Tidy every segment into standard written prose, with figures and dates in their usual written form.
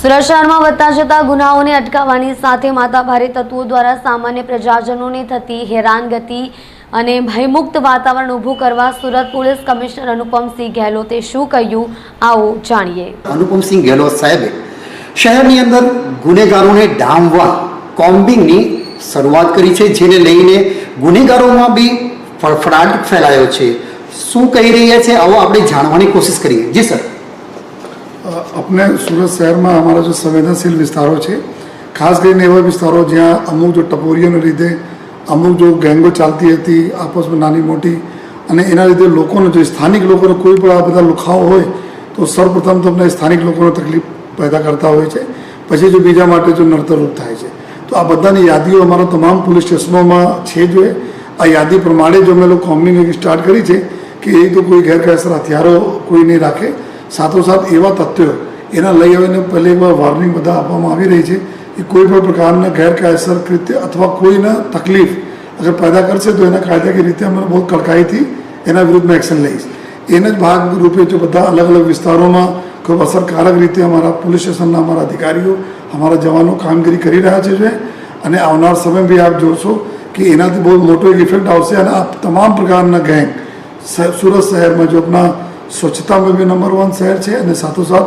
સુરત શહેરમાં વધતા જતા ગુનાઓને અટકાવવાની સાથે માથાભારે તત્વો દ્વારા સામાન્ય પ્રજાજનોને થતી હેરાનગતિ અને ભયમુક્ત વાતાવરણ ઊભું કરવા સુરત પોલીસ કમિશનર અનુપમસિંહ ગેહલોતે શું કહ્યું, આવો જાણીએ। અનુપમસિંહ ગેહલોત સાહેબે શહેરની અંદર ગુનેગારોને ડામવા કોમ્બિંગની શરૂઆત કરી છે, જેને લઈને ગુનેગારોમાં બી ફફડાટ ફેલાયો છે। શું કહી રહ્યા છે, આવો આપણે જાણવાની કોશિશ કરીએ। જી સર। अपने सूरत शहर में हमारा जो संवेदनशील विस्तारों है, खास कर एवं विस्तारों ज्याँ अमुक जो टपोरियों लीधे अमुक जो गैंगो चालती थी आपस में नानी मोटी અને એના લીધે લોકોને જો સ્થાનિક લોકોને કોઈ પણ આ બધા લુખાઓ હોય તો સર્વપ્રથમ તો અમને સ્થાનિક લોકોને તકલીફ પેદા કરતા હોય છે, પછી જો બીજા માટે જો નડતરરૂપ થાય છે। તો આ બધાની યાદીઓ અમારા તમામ પોલીસ સ્ટેશનોમાં છે। જો આ યાદી પ્રમાણે જો અમે લોકો કોમ્યુનિકેશન સ્ટાર્ટ કરી છે કે એ તો કોઈ ગેરકાયદેસર હથિયારો કોઈ નહીં રાખે, સાથોસાથ એવા તથ્યો એના લઈ આવીને પહેલે એકવાર વોર્નિંગ બધા આપવામાં આવી રહી છે કે કોઈ પણ પ્રકારના ગેરકાયદેસર કૃત્ય અથવા કોઈને તકલીફ અગર પેદા કરશે તો એના કાયદાકીય રીતે અમે બહુ કડકાઈથી એના વિરુદ્ધમાં એક્શન લઈશ। એને જ ભાગરૂપે જો બધા અલગ અલગ વિસ્તારોમાં ખૂબ અસરકારક રીતે અમારા પોલીસ સ્ટેશનના અમારા અધિકારીઓ અમારા જવાનો કામગીરી કરી રહ્યા છે અને આવનાર સમય બી આપ જોશો કે એનાથી બહુ મોટો એક ઇફેક્ટ આવશે અને આ તમામ પ્રકારના ગેંગ सूरत शहर में जो अपना स्वच्छता में भी नंबर 1 शहर है और साथों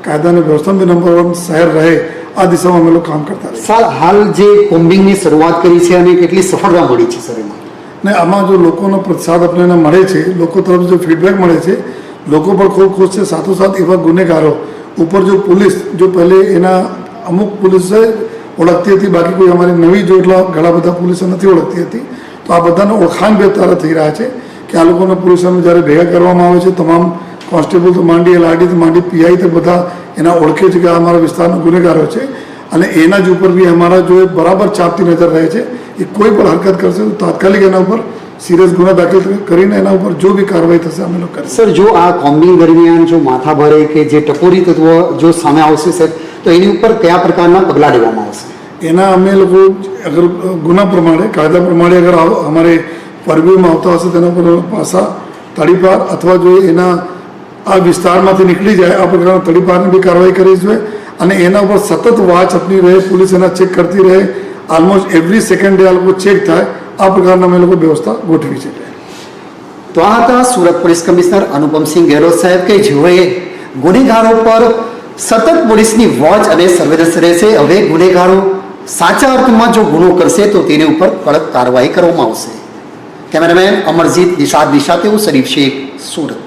कायदा ने व्यवस्था में नंबर 1 शहर रहे आ दिशा में हम लोग काम करता रहे। सर हाल जो कोम्बिंग की शुरुआत करी है અને કેટલી સફળતા મળી છે સર એમાં? ને આમાં જો લોકોનો પ્રતિસાદ આપણને મળે છે, લોકો તરફ જો ફીડબેક મળે છે, લોકો પણ ખૂબ ખુશ છે। સાથોસાથ એવા ગુનેગારો ઉપર જો પોલીસ જો પહેલે એના અમુક પોલીસ ઓળખતી હતી, બાકી કોઈ અમારી નવી જો એટલા ઘણા બધા પોલીસો નથી ઓળખતી હતી, તો આ બધાને ઓળખાણ બે તારા થઈ રહ્યા છે કે આ લોકોને પોલીસોને જ્યારે ભેગા કરવામાં આવે છે તમામ કોન્સ્ટેબલ તો માંડી એલઆરડી તો માંડી પીઆઈ તો બધા એના ઓળખે છે કે આ અમારા વિસ્તારના ગુનેગારો છે અને એના જ ઉપર બી અમારા જો બરાબર ચાપતી નજર રહે છે એ કોઈ પણ હરકત કરશે તો તાત્કાલિક એના ઉપર સિરિયસ ગુના દાખલ કરીને એના ઉપર જો બી કાર્યવાહી થશે અમે લોકો કરીશું। સર જો આ કોમ્બિંગ દરમિયાન જો માથા ભરે કે જે ટપોરી તત્વો જો સામે આવશે સર, તો એની ઉપર કયા પ્રકારના પગલાં લેવામાં આવશે? એના અમે લોકો અગર ગુના પ્રમાણે કાયદા પ્રમાણે અગર અમારે પરવ્યુમાં આવતા હશે તેના પર પાસા તડીપાર અથવા જો એના આ વિસ્તારમાંથી નીકળી જાય આ પ્રકારના તડીપારની બી કાર્યવાહી કરી છે અને એના ઉપર સતત વોચ આપની રહે, પોલીસ એના ચેક કરતી રહે, ઓલમોસ્ટ એવરી સેકન્ડે આ લોકો ચેક થાય આ પ્રકારના અમે લોકો વ્યવસ્થા ગોઠવી છે। તો આ હતા સુરત પોલીસ કમિશનર અનુપમસિંહ ગેહલોત સાહેબ કે જેઓએ ગુનેગારો પર સતત પોલીસની વોચ અને સર્વેલન્સ રહેશે। હવે ગુનેગારો સાચા અર્થમાં જો ગુનો કરશે તો તેની ઉપર કડક કાર્યવાહી કરવામાં આવશે। कैमरामैन अमरजीत निशाद निशा शरीफ शेख सूरत।